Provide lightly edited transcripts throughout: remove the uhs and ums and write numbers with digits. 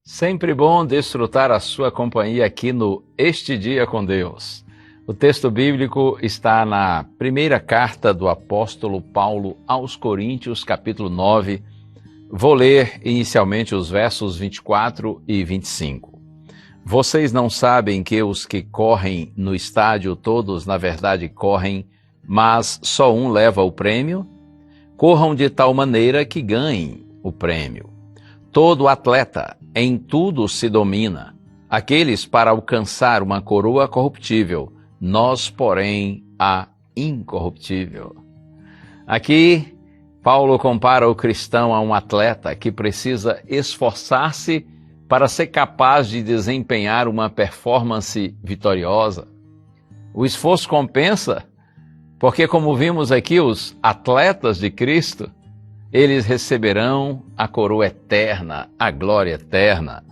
Sempre bom desfrutar a sua companhia aqui no Este Dia com Deus. O texto bíblico está na primeira carta do apóstolo Paulo aos Coríntios, capítulo 9. Vou ler inicialmente os versos 24 e 25. Vocês não sabem que os que correm no estádio todos, na verdade, correm, mas só um leva o prêmio? Corram de tal maneira que ganhem o prêmio. Todo atleta em tudo se domina, aqueles para alcançar uma coroa corruptível, nós, porém, a incorruptível. Aqui, Paulo compara o cristão a um atleta que precisa esforçar-se para ser capaz de desempenhar uma performance vitoriosa. O esforço compensa, porque, como vimos aqui, os atletas de Cristo, eles receberão a coroa eterna, a glória eterna.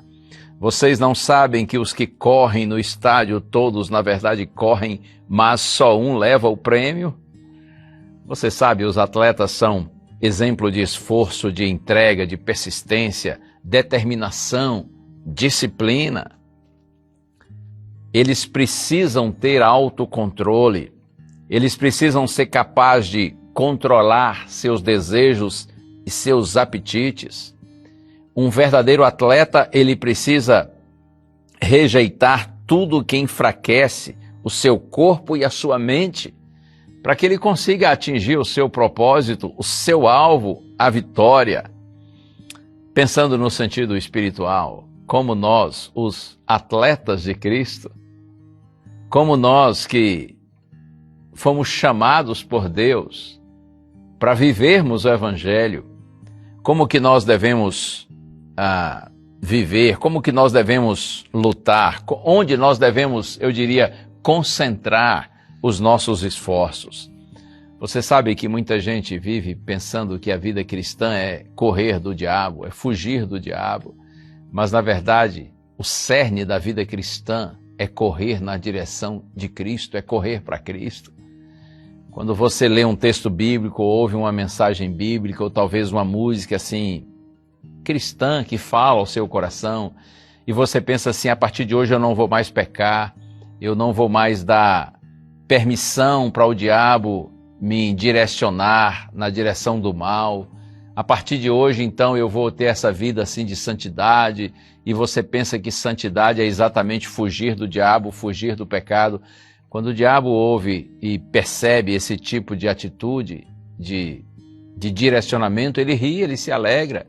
Vocês não sabem que os que correm no estádio, todos na verdade correm, mas só um leva o prêmio? Você sabe, os atletas são exemplo de esforço, de entrega, de persistência, determinação, disciplina. Eles precisam ter autocontrole, eles precisam ser capazes de controlar seus desejos e seus apetites. Um verdadeiro atleta, ele precisa rejeitar tudo que enfraquece o seu corpo e a sua mente, para que ele consiga atingir o seu propósito, o seu alvo, a vitória. Pensando no sentido espiritual, como nós, os atletas de Cristo, como nós que fomos chamados por Deus para vivermos o Evangelho, como que nós devemos viver, como que nós devemos lutar, onde nós devemos, eu diria, concentrar os nossos esforços. Você sabe que muita gente vive pensando que a vida cristã é correr do diabo, é fugir do diabo, mas na verdade o cerne da vida cristã é correr na direção de Cristo, é correr para Cristo. Quando você lê um texto bíblico, ou ouve uma mensagem bíblica, ou talvez uma música assim, cristã, que fala ao seu coração, e você pensa assim, a partir de hoje eu não vou mais pecar, eu não vou mais dar permissão para o diabo me direcionar na direção do mal, a partir de hoje então eu vou ter essa vida assim de santidade, e você pensa que santidade é exatamente fugir do diabo, fugir do pecado. Quando o diabo ouve e percebe esse tipo de atitude, de direcionamento, ele ri, ele se alegra,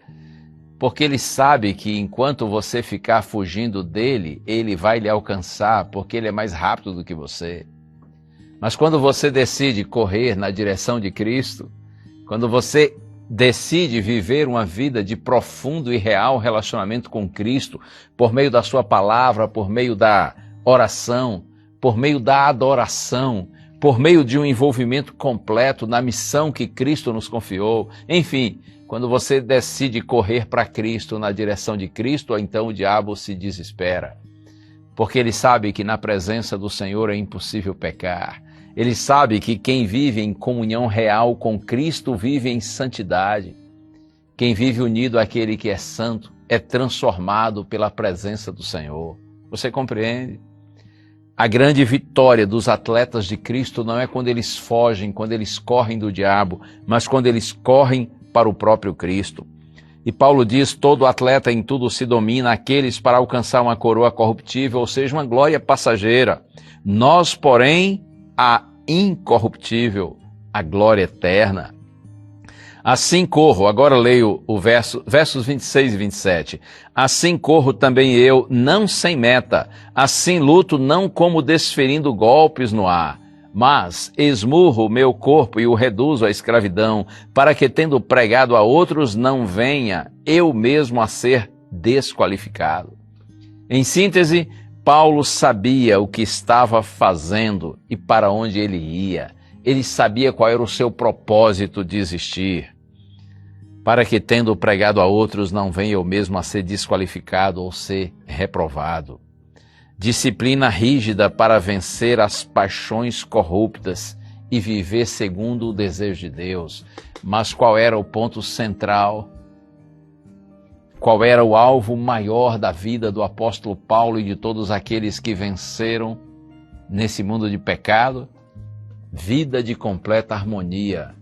porque ele sabe que enquanto você ficar fugindo dele, ele vai lhe alcançar, porque ele é mais rápido do que você. Mas quando você decide correr na direção de Cristo, quando você decide viver uma vida de profundo e real relacionamento com Cristo, por meio da sua palavra, por meio da oração, por meio da adoração, por meio de um envolvimento completo na missão que Cristo nos confiou. Enfim, quando você decide correr para Cristo, na direção de Cristo, então o diabo se desespera, porque ele sabe que na presença do Senhor é impossível pecar. Ele sabe que quem vive em comunhão real com Cristo vive em santidade. Quem vive unido àquele que é santo é transformado pela presença do Senhor. Você compreende? A grande vitória dos atletas de Cristo não é quando eles fogem, quando eles correm do diabo, mas quando eles correm para o próprio Cristo. E Paulo diz, todo atleta em tudo se domina, aqueles para alcançar uma coroa corruptível, ou seja, uma glória passageira. Nós, porém, a incorruptível, a glória eterna. Assim corro, agora leio o versos 26 e 27. Assim corro também eu, não sem meta. Assim luto, não como desferindo golpes no ar. Mas esmurro o meu corpo e o reduzo à escravidão, para que, tendo pregado a outros, não venha eu mesmo a ser desqualificado. Em síntese, Paulo sabia o que estava fazendo e para onde ele ia. Ele sabia qual era o seu propósito de existir. Para que, tendo pregado a outros, não venha eu mesmo a ser desqualificado ou ser reprovado. Disciplina rígida para vencer as paixões corruptas e viver segundo o desejo de Deus. Mas qual era o ponto central? Qual era o alvo maior da vida do apóstolo Paulo e de todos aqueles que venceram nesse mundo de pecado? Vida de completa harmonia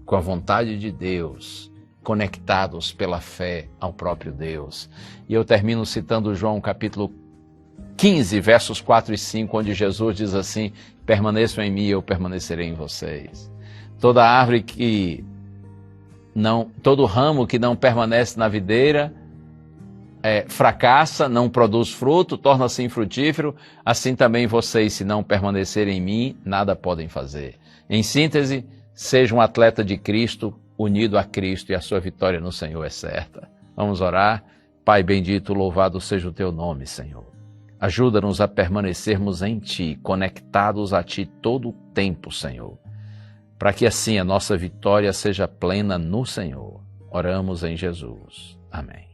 com a vontade de Deus, conectados pela fé ao próprio Deus. E eu termino citando João capítulo 15, versos 4 e 5, onde Jesus diz assim: permaneçam em mim e eu permanecerei em vocês. Todo ramo que não permanece na videira fracassa, não produz fruto, torna-se infrutífero. Assim também vocês, se não permanecerem em mim, nada podem fazer. Em síntese, seja um atleta de Cristo, unido a Cristo, e a sua vitória no Senhor é certa. Vamos orar. Pai bendito, louvado seja o teu nome, Senhor. Ajuda-nos a permanecermos em Ti, conectados a Ti todo o tempo, Senhor, para que assim a nossa vitória seja plena no Senhor. Oramos em Jesus. Amém.